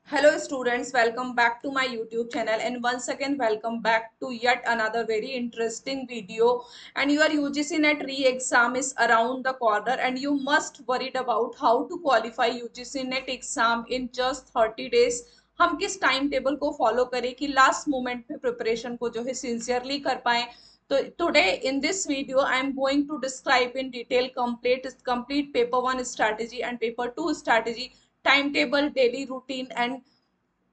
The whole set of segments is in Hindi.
Hello students, welcome back to my YouTube channel and once again welcome back to yet another very interesting video. And your UGC NET re-exam is around the corner and you must worried about how to qualify UGC NET exam in just 30 days. हम किस टाइम टेबल को फॉलो करें कि लास्ट मोमेंट में प्रिपरेशन को जो है सिंसियरली कर पाए. तो today in this video I am going to describe in detail complete paper 1 strategy and paper 2 strategy, timetable, daily routine, and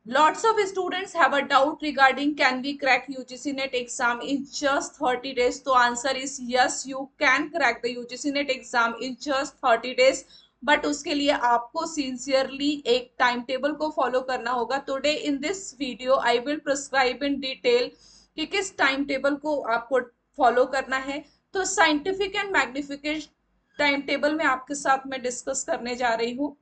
lots of students have a doubt regarding can we crack UGC NET exam in just 30 days. So answer is yes, you can crack the UGC NET exam in just 30 days. But उसके लिए आपको सिंसियरली एक टाइम टेबल को फॉलो करना होगा. Today in this video I will prescribe in detail कि किस टाइम टेबल को आपको फॉलो करना है. तो साइंटिफिक एंड मैग्निफिकेट टाइम टेबल में आपके साथ मैं डिस्कस करने जा रही हूँ.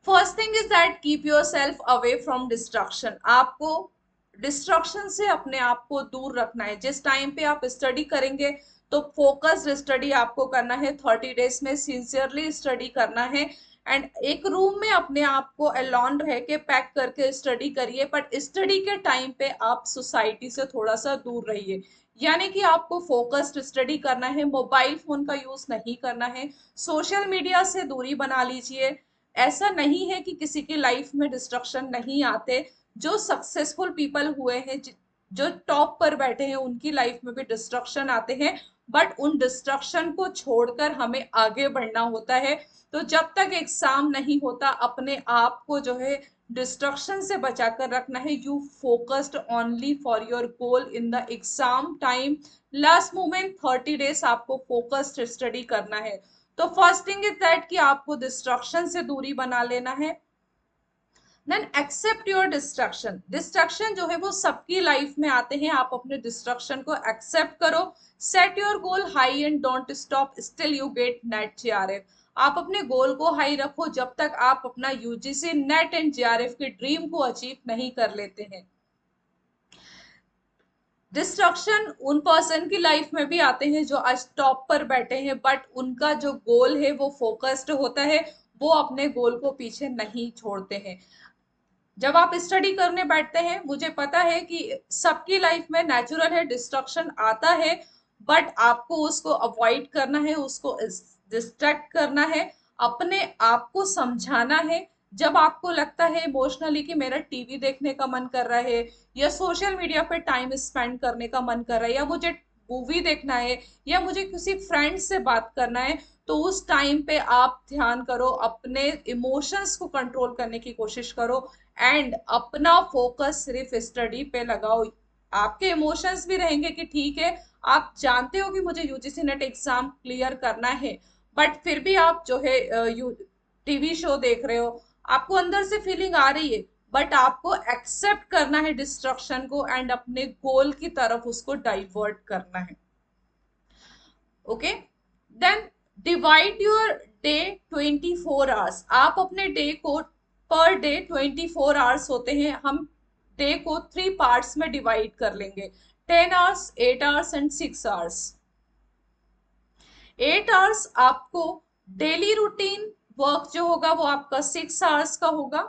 First thing is that keep your self away from destruction. आपको डिस्ट्रक्शन से अपने आप को दूर रखना है. जिस टाइम पे आप स्टडी करेंगे तो फोकस्ड स्टडी आपको करना है. 30 डेज में सिंसियरली स्टडी करना है एंड एक रूम में अपने आप को अलोन रह के पैक करके स्टडी करिए. बट स्टडी के टाइम पे आप सोसाइटी से थोड़ा सा दूर रहिए. यानी कि आपको फोकस्ड स्टडी करना है. मोबाइल फोन का यूज नहीं करना है. सोशल मीडिया से दूरी बना लीजिए. ऐसा नहीं है कि किसी की लाइफ में डिस्ट्रक्शन नहीं आते. जो सक्सेसफुल पीपल हुए हैं, जो टॉप पर बैठे हैं, उनकी लाइफ में भी डिस्ट्रक्शन आते हैं. बट उन डिस्ट्रक्शन को छोड़कर हमें आगे बढ़ना होता है. तो जब तक एग्जाम नहीं होता अपने आप को जो है डिस्ट्रक्शन से बचाकर रखना है. You focused only for your goal in the exam time. Last moment 30 days आपको फोकस्ड स्टडी करना है. तो फर्स्ट थिंग इज दैट कि आपको डिस्ट्रक्शन से दूरी बना लेना है. Then accept your distraction. Distraction जो है वो सबकी लाइफ में आते हैं. आप अपने डिस्ट्रक्शन को एक्सेप्ट करो. Set your goal high and don't stop still you get net GRF. आप अपने गोल को हाई रखो जब तक आप अपना यूजीसी नेट एंड जीआरएफ के ड्रीम को अचीव नहीं कर लेते हैं. डिस्ट्रक्शन उन पर्सन की लाइफ में भी आते हैं जो आज टॉप पर बैठे हैं बट उनका जो गोल है वो फोकस्ड होता है. वो अपने गोल को पीछे नहीं छोड़ते हैं. जब आप स्टडी करने बैठते हैं, मुझे पता है कि सबकी लाइफ में नेचुरल है डिस्ट्रक्शन आता है. बट आपको उसको अवॉइड करना है, उसको डिस्ट्रैक्ट करना है, अपने आप को समझाना है. जब आपको लगता है इमोशनली कि मेरा टीवी देखने का मन कर रहा है या सोशल मीडिया पे टाइम स्पेंड करने का मन कर रहा है या मुझे मूवी देखना है या मुझे किसी फ्रेंड से बात करना है, तो उस टाइम पे आप ध्यान करो, अपने इमोशंस को कंट्रोल करने की कोशिश करो एंड अपना फोकस सिर्फ स्टडी पे लगाओ. आपके इमोशंस भी रहेंगे कि ठीक है, आप जानते हो कि मुझे यूजीसी नेट एग्जाम क्लियर करना है, बट फिर भी आप जो है टीवी शो देख रहे हो, आपको अंदर से फीलिंग आ रही है. बट आपको एक्सेप्ट करना है डिस्ट्रक्शन को एंड अपने गोल की तरफ उसको डाइवर्ट करना है. Okay. Then divide your day 24 hours. आप अपने डे को पर डे 24 आवर्स होते हैं. हम डे को 3 पार्ट्स में डिवाइड कर लेंगे. 10 hours, 8 hours and 6 hours. 8 hours आपको डेली रूटीन वर्क जो होगा वो आपका 6 आवर्स का होगा.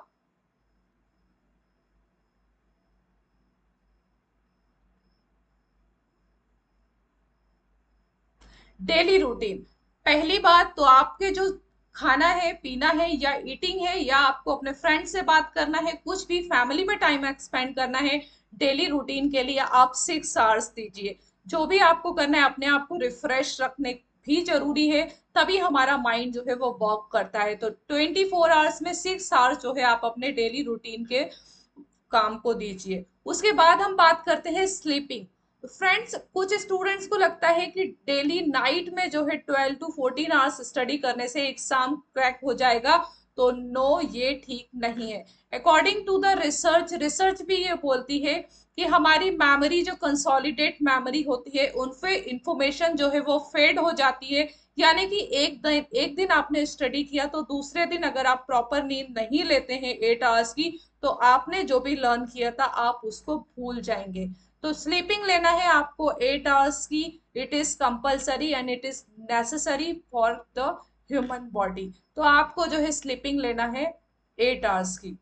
Daily routine. पहली बात तो आपके जो खाना है, पीना है या ईटिंग है या आपको अपने फ्रेंड से बात करना है, कुछ भी फैमिली में टाइम स्पेंड करना है, डेली रूटीन के लिए आप 6 आवर्स दीजिए. जो भी आपको करना है अपने आप को रिफ्रेश रखने भी जरूरी है, तभी हमारा माइंड जो है वो वर्क करता है. तो 24 आवर्स में 6 आवर्स जो है आप अपने डेली रूटीन के काम को दीजिए. उसके बाद हम बात करते हैं स्लीपिंग. फ्रेंड्स, कुछ स्टूडेंट्स को लगता है कि डेली नाइट में जो है 12 to 14 आवर्स स्टडी करने से एग्जाम क्रैक हो जाएगा. तो नो, ये ठीक नहीं है. According to the research, research भी ये बोलती है कि हमारी मेमोरी जो कंसोलिडेट मेमोरी होती है उन पे इंफॉर्मेशन जो है वो फेड हो जाती है. यानी कि एक दिन आपने स्टडी किया तो दूसरे दिन अगर आप प्रॉपर नींद नहीं लेते हैं 8 आवर्स की, तो आपने जो भी लर्न किया था आप उसको भूल जाएंगे. तो स्लीपिंग लेना है आपको 8 आवर्स की. It is compulsory and it is necessary for the human body. तो आपको जो है स्लीपिंग लेना है 8 आवर्स की।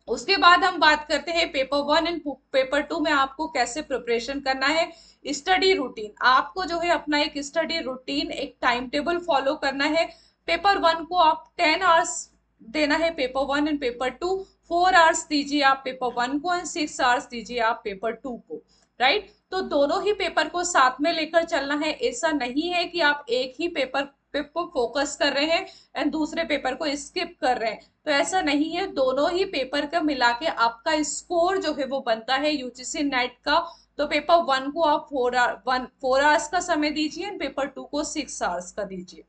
उसके बाद हम बात करते हैं पेपर 1 एंड पेपर 2 में आपको कैसे प्रिपरेशन करना है। स्टडी रूटीन, आपको जो है अपना एक स्टडी रूटीन, एक टाइम टेबल फॉलो करना है। पेपर 1 को आप 10 आवर्स देना है, पेपर 1 एंड पेपर 2 4 आवर्स दीजिए आप पेपर 1 को, एंड 6 आवर्स दीजिए आप पेपर 2 को। राइट, तो दोनों ही पेपर को साथ में लेकर चलना है। ऐसा नहीं है कि आप एक ही पेपर पे फोकस कर रहे हैं एंड दूसरे पेपर को स्किप कर रहे हैं, तो ऐसा नहीं है। दोनों ही पेपर का मिला के आपका स्कोर जो है वो बनता है यूजीसी नेट का। तो पेपर 1 को आप 4 आवर्स का समय दीजिए, पेपर 2 को 6 आवर्स का दीजिए।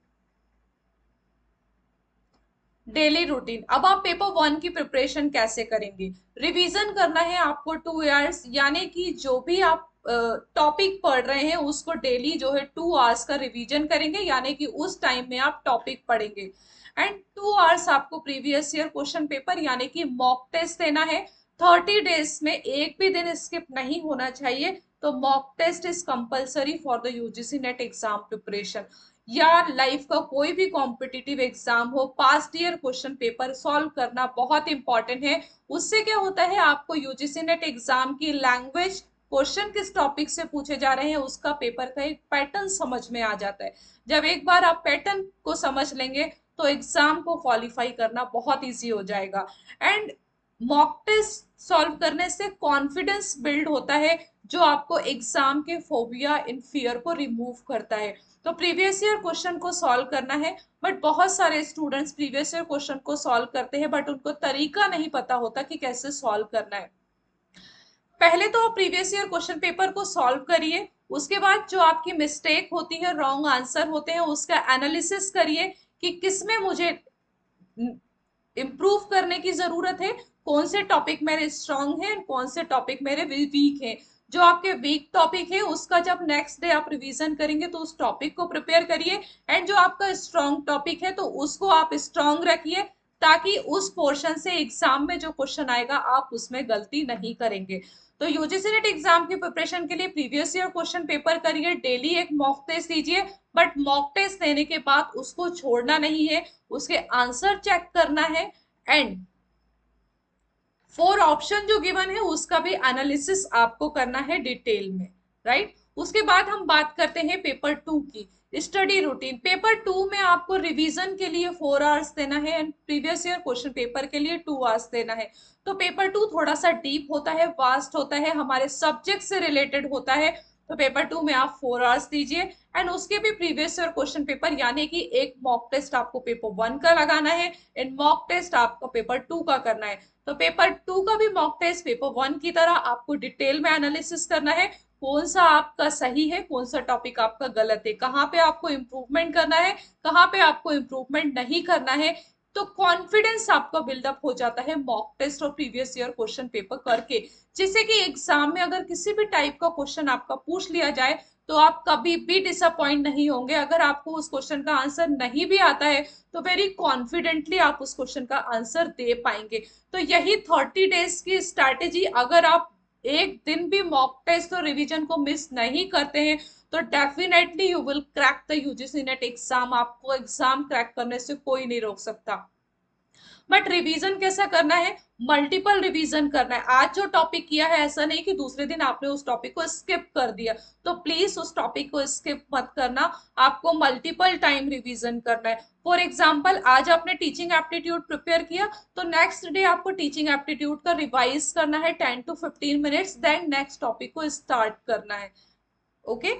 डेली रूटीन, अब आप पेपर 1 की प्रिपरेशन कैसे करेंगे। रिवीजन करना है आपको 2 आवर्स, यानी कि जो भी आप टॉपिक पढ़ रहे हैं उसको डेली जो है 2 आवर्स का रिवीजन करेंगे, यानी कि उस टाइम में आप टॉपिक पढ़ेंगे। एंड 2 आवर्स आपको प्रीवियस ईयर क्वेश्चन पेपर यानी कि मॉक टेस्ट देना है। 30 डेज में एक भी दिन स्किप नहीं होना चाहिए। तो mock test is compulsory for the UGC NET exam preparation. या लाइफ का कोई भी कॉम्पिटिटिव एग्जाम हो, past year question paper solve करना बहुत इंपॉर्टेंट है। उससे क्या होता है, आपको यूजीसी नेट एग्जाम की लैंग्वेज, क्वेश्चन किस टॉपिक से पूछे जा रहे हैं, उसका पेपर का एक पैटर्न समझ में आ जाता है। जब एक बार आप पैटर्न को समझ लेंगे तो एग्जाम को क्वालिफाई करना बहुत इजी हो जाएगा। एंड मॉक टेस्ट सॉल्व करने से कॉन्फिडेंस बिल्ड होता है, जो आपको एग्जाम के फोबिया इन फियर को रिमूव करता है। तो प्रीवियस ईयर क्वेश्चन को सॉल्व करना है, बट बहुत सारे स्टूडेंट्स प्रीवियस ईयर क्वेश्चन को सॉल्व करते हैं बट उनको तरीका नहीं पता होता कि कैसे सॉल्व करना है। पहले तो आप प्रीवियस ईयर क्वेश्चन पेपर को सॉल्व करिए, उसके बाद जो आपकी मिस्टेक होती है, रॉन्ग आंसर होते हैं, उसका एनालिसिस करिए कि किसमें मुझे इम्प्रूव करने की जरूरत है, कौन से टॉपिक मेरे स्ट्रांग हैं, कौन से टॉपिक मेरे वीक हैं। जो आपके वीक टॉपिक है उसका जब नेक्स्ट डे आप रिवीजन करेंगे तो उस टॉपिक को प्रिपेयर करिए, एंड जो आपका स्ट्रांग टॉपिक है तो उसको आप स्ट्रांग रखिए, ताकि उस पोर्शन से एग्जाम में जो क्वेश्चन आएगा आप उसमें गलती नहीं करेंगे। तो यूजीसी नेट एग्जाम की प्रिपरेशन के लिए प्रीवियस ईयर क्वेश्चन पेपर करिए, डेली एक मॉक टेस्ट दीजिए, बट मॉक टेस्ट देने के बाद उसको छोड़ना नहीं है, उसके आंसर चेक करना है, एंड 4 ऑप्शन जो गिवन है उसका भी एनालिसिस आपको करना है डिटेल में। राइट, उसके बाद हम बात करते हैं पेपर 2 की स्टडी रूटीन। पेपर 2 में आपको रिवीजन के लिए 4 आवर्स देना है and previous year question paper के लिए 2 आवर्स देना है। तो पेपर 2 थोड़ा सा डीप होता है, वास्ट होता है, हमारे सब्जेक्ट से रिलेटेड होता है। तो पेपर 2 में आप 4 आवर्स दीजिए, एंड उसके भी प्रीवियस ईयर क्वेश्चन पेपर यानी कि एक मॉक टेस्ट आपको पेपर 1 का लगाना है एंड मॉक टेस्ट आपका पेपर 2 का करना है। तो पेपर 2 का भी मॉक टेस्ट पेपर 1 की तरह आपको डिटेल में एनालिसिस करना है, कौन सा आपका सही है, कौन सा टॉपिक आपका गलत है, कहाँ पे आपको इम्प्रूवमेंट करना है, कहाँ पे आपको इम्प्रूवमेंट नहीं करना है। तो कॉन्फिडेंस आपका बिल्डअप हो जाता है मॉक टेस्ट और प्रीवियस ईयर क्वेश्चन पेपर करके, जिससे कि एग्जाम में अगर किसी भी टाइप का क्वेश्चन आपका पूछ लिया जाए तो आप कभी भी डिसअपॉइंट नहीं होंगे। अगर आपको उस क्वेश्चन का आंसर नहीं भी आता है तो वेरी कॉन्फिडेंटली आप उस क्वेश्चन का आंसर दे पाएंगे। तो यही 30 डेज की स्ट्रैटेजी, अगर आप एक दिन भी मॉक टेस्ट और रिवीजन को मिस नहीं करते हैं तो definitely you will crack the UGC NET exam. आपको एग्जाम क्रैक करने से कोई नहीं रोक सकता। बट रिवीजन कैसा करना है, मल्टीपल रिवीजन करना है। आज जो टॉपिक किया है ऐसा नहीं कि दूसरे दिन आपने उस टॉपिक को स्किप कर दिया, तो प्लीज उस टॉपिक को स्किप मत करना, आपको मल्टीपल टाइम रिवीजन करना है। फॉर एग्जाम्पल, आज आपने टीचिंग एप्टीट्यूड प्रिपेयर किया तो नेक्स्ट डे आपको टीचिंग एप्टीट्यूड का रिवाइज करना है 10 to 15 minutes, then next topic को स्टार्ट करना है। ओके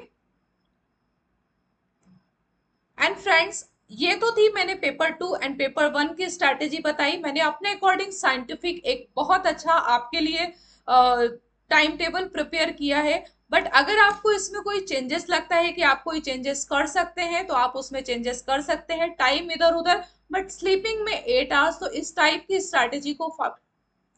एंड फ्रेंड्स, ये तो थी मैंने पेपर 2 एंड पेपर 1 की स्ट्रैटेजी बताई। मैंने अपने अकॉर्डिंग साइंटिफिक एक बहुत अच्छा आपके लिए टाइम टेबल प्रिपेयर किया है। बट अगर आपको इसमें कोई चेंजेस लगता है कि आप कोई चेंजेस कर सकते हैं तो आप उसमें चेंजेस कर सकते हैं, टाइम इधर उधर, बट स्लीपिंग में 8 आवर्स, तो इस टाइप की स्ट्रैटेजी को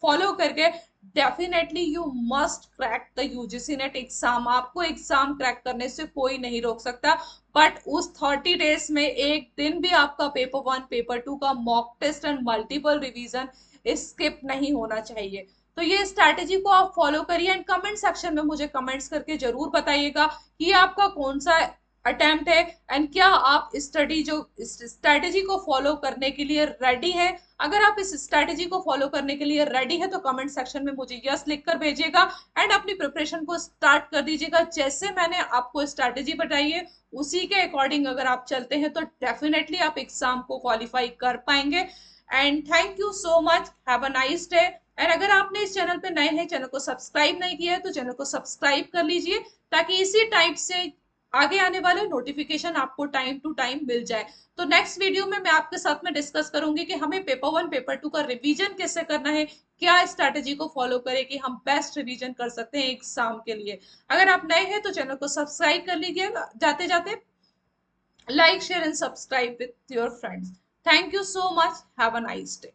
फॉलो करके definitely you must crack the UGC NET exam. आपको एग्जाम क्रैक करने से कोई नहीं रोक सकता, बट उस 30 डेज में एक दिन भी आपका पेपर 1 पेपर 2 का mock test and multiple revision skip नहीं होना चाहिए। तो ये स्ट्रैटेजी को आप फॉलो करिए एंड कमेंट सेक्शन में मुझे कमेंट्स करके जरूर बताइएगा कि आपका कौन सा अटेम्प्ट है, एंड क्या आप स्टडी जो स्ट्रेटेजी को फॉलो करने के लिए रेडी है। अगर आप इस स्ट्रेटेजी को फॉलो करने के लिए रेडी है तो कमेंट सेक्शन में मुझे यस लिख कर भेजिएगा एंड अपनी प्रिपरेशन को स्टार्ट कर दीजिएगा। जैसे मैंने आपको स्ट्रेटेजी बताई है उसी के अकॉर्डिंग अगर आप चलते हैं तो डेफिनेटली आप एग्जाम को क्वालिफाई कर पाएंगे। And thank you so much, have a nice day. And अगर आपने इस चैनल पे नए हैं, चैनल को सब्सक्राइब नहीं किया है तो चैनल को सब्सक्राइब कर लीजिए ताकि इसी टाइप से आगे आने वाले नोटिफिकेशन आपको टाइम टू टाइम मिल जाए। तो नेक्स्ट वीडियो में मैं आपके साथ में डिस्कस करूंगी कि हमें पेपर 1 पेपर 2 का रिवीजन कैसे करना है, क्या स्ट्रैटेजी को फॉलो करें कि हम बेस्ट रिवीजन कर सकते हैं एग्जाम के लिए। अगर आप नए हैं तो चैनल को सब्सक्राइब कर लीजिएगा, जाते जाते like share and subscribe with your friends. Thank you so much, have a nice day.